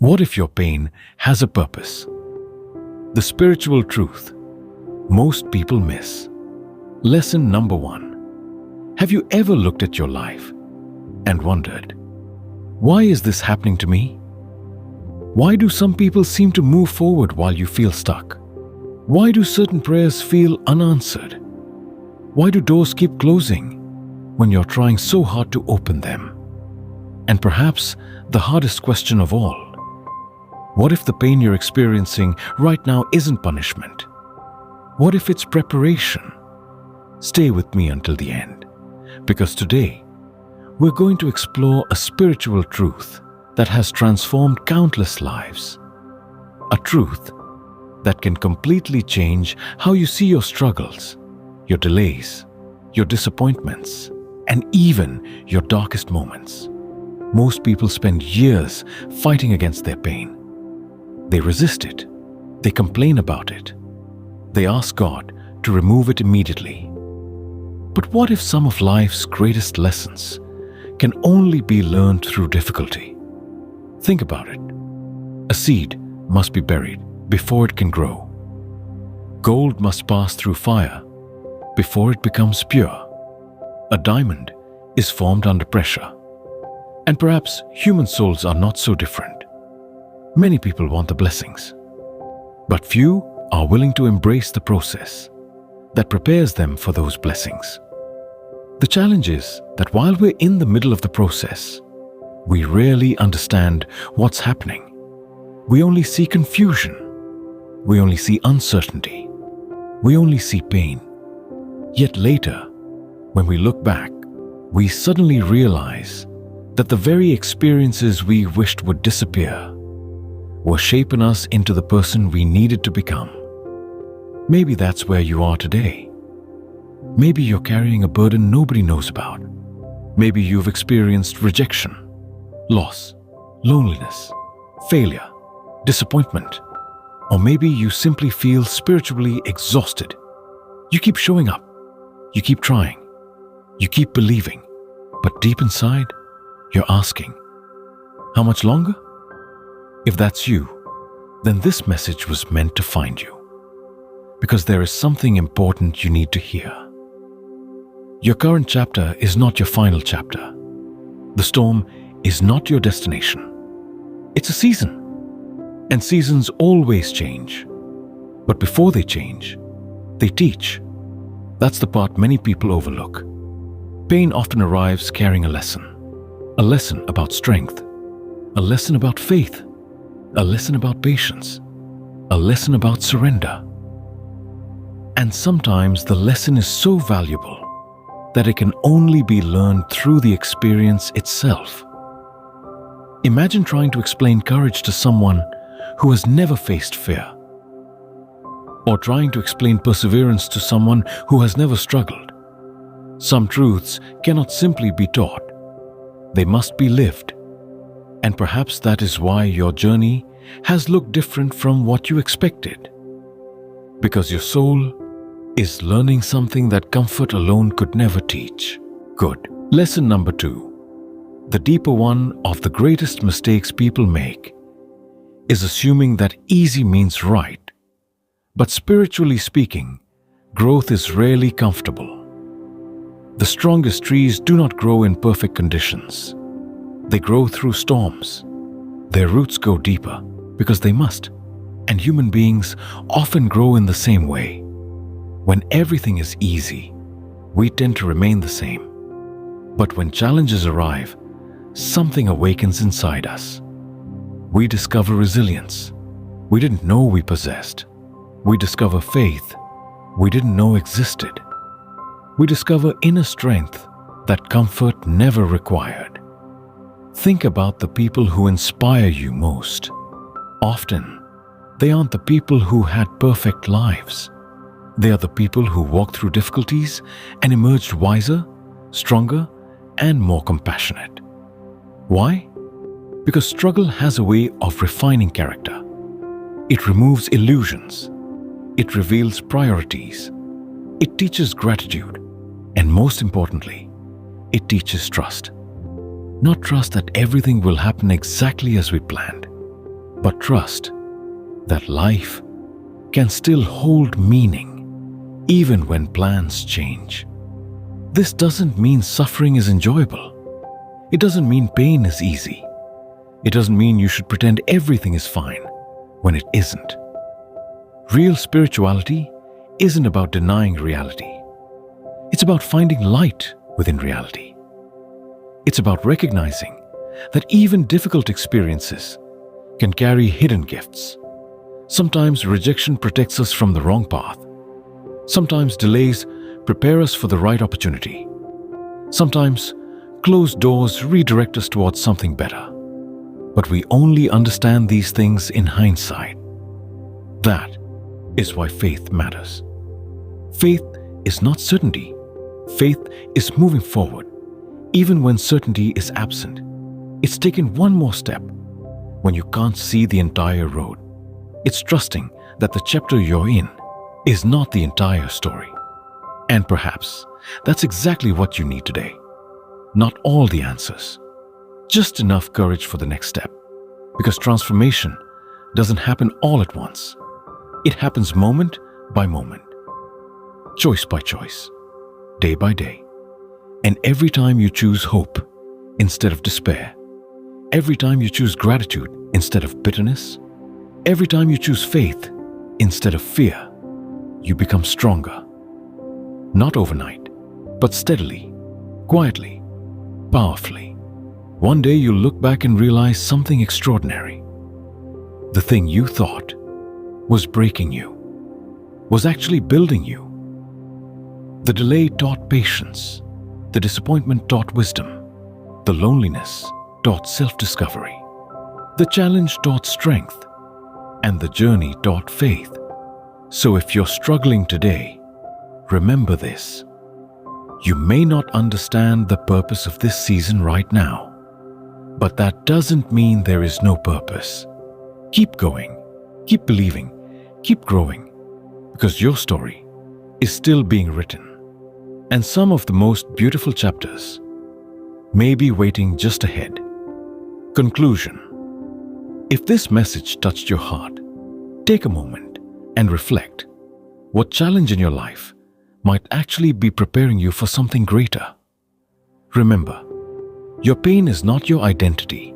What if your pain has a purpose? The spiritual truth most people miss. Lesson number 1. Have you ever looked at your life and wondered, why is this happening to me? Why do some people seem to move forward while you feel stuck? Why do certain prayers feel unanswered? Why do doors keep closing when you're trying so hard to open them? And perhaps the hardest question of all, what if the pain you're experiencing right now isn't punishment? What if it's preparation? Stay with me until the end, because today we're going to explore a spiritual truth that has transformed countless lives. A truth that can completely change how you see your struggles, your delays, your disappointments, and even your darkest moments. Most people spend years fighting against their pain. They resist it. They complain about it. They ask God to remove it immediately. But what if some of life's greatest lessons can only be learned through difficulty? Think about it. A seed must be buried before it can grow. Gold must pass through fire before it becomes pure. A diamond is formed under pressure. And perhaps human souls are not so different. Many people want the blessings, but few are willing to embrace the process that prepares them for those blessings. The challenge is that while we're in the middle of the process, we rarely understand what's happening. We only see confusion. We only see uncertainty. We only see pain. Yet later, when we look back, we suddenly realize that the very experiences we wished would disappear were shaping us into the person we needed to become. Maybe that's where you are today. Maybe you're carrying a burden nobody knows about. Maybe you've experienced rejection, loss, loneliness, failure, disappointment. Or maybe you simply feel spiritually exhausted. You keep showing up. You keep trying. You keep believing. But deep inside, you're asking, how much longer? If that's you, then this message was meant to find you. Because there is something important you need to hear. Your current chapter is not your final chapter. The storm is not your destination. It's a season. And seasons always change. But before they change, they teach. That's the part many people overlook. Pain often arrives carrying a lesson about strength, a lesson about faith, a lesson about patience, a lesson about surrender. And sometimes the lesson is so valuable that it can only be learned through the experience itself. Imagine trying to explain courage to someone who has never faced fear, or trying to explain perseverance to someone who has never struggled. Some truths cannot simply be taught. They must be lived. And perhaps that is why your journey has looked different from what you expected. Because your soul is learning something that comfort alone could never teach. Good. Lesson number 2. The deeper one of the greatest mistakes people make is assuming that easy means right. But spiritually speaking, growth is rarely comfortable. The strongest trees do not grow in perfect conditions. They grow through storms. Their roots go deeper because they must. And human beings often grow in the same way. When everything is easy, we tend to remain the same. But when challenges arrive, something awakens inside us. We discover resilience we didn't know we possessed. We discover faith we didn't know existed. We discover inner strength that comfort never required. Think about the people who inspire you most. Often, they aren't the people who had perfect lives. They are the people who walked through difficulties and emerged wiser, stronger, and more compassionate. Why? Because struggle has a way of refining character. It removes illusions. It reveals priorities. It teaches gratitude. And most importantly, it teaches trust. Not trust that everything will happen exactly as we planned, but trust that life can still hold meaning even when plans change. This doesn't mean suffering is enjoyable. It doesn't mean pain is easy. It doesn't mean you should pretend everything is fine when it isn't. Real spirituality isn't about denying reality. It's about finding light within reality. It's about recognizing that even difficult experiences can carry hidden gifts. Sometimes rejection protects us from the wrong path. Sometimes delays prepare us for the right opportunity. Sometimes closed doors redirect us towards something better. But we only understand these things in hindsight. That is why faith matters. Faith is not certainty. Faith is moving forward, even when certainty is absent. It's taking one more step when you can't see the entire road. It's trusting that the chapter you're in is not the entire story. And perhaps that's exactly what you need today. Not all the answers, just enough courage for the next step. Because transformation doesn't happen all at once. It happens moment by moment, choice by choice, day by day. And every time you choose hope instead of despair, every time you choose gratitude instead of bitterness, every time you choose faith instead of fear, you become stronger. Not overnight, but steadily, quietly, powerfully. One day you'll look back and realize something extraordinary. The thing you thought was breaking you was actually building you. The delay taught patience. The disappointment taught wisdom. The loneliness taught self-discovery. The challenge taught strength. And the journey taught faith. So if you're struggling today, remember this. You may not understand the purpose of this season right now, but that doesn't mean there is no purpose. Keep going, keep believing, keep growing, because your story is still being written. And some of the most beautiful chapters may be waiting just ahead. Conclusion. If this message touched your heart, take a moment and reflect. What challenge in your life might actually be preparing you for something greater? Remember, your pain is not your identity.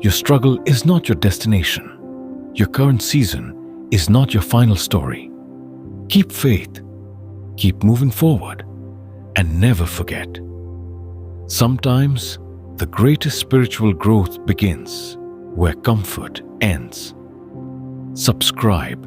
Your struggle is not your destination. Your current season is not your final story. Keep faith, keep moving forward, and never forget. Sometimes the greatest spiritual growth begins where comfort ends. Subscribe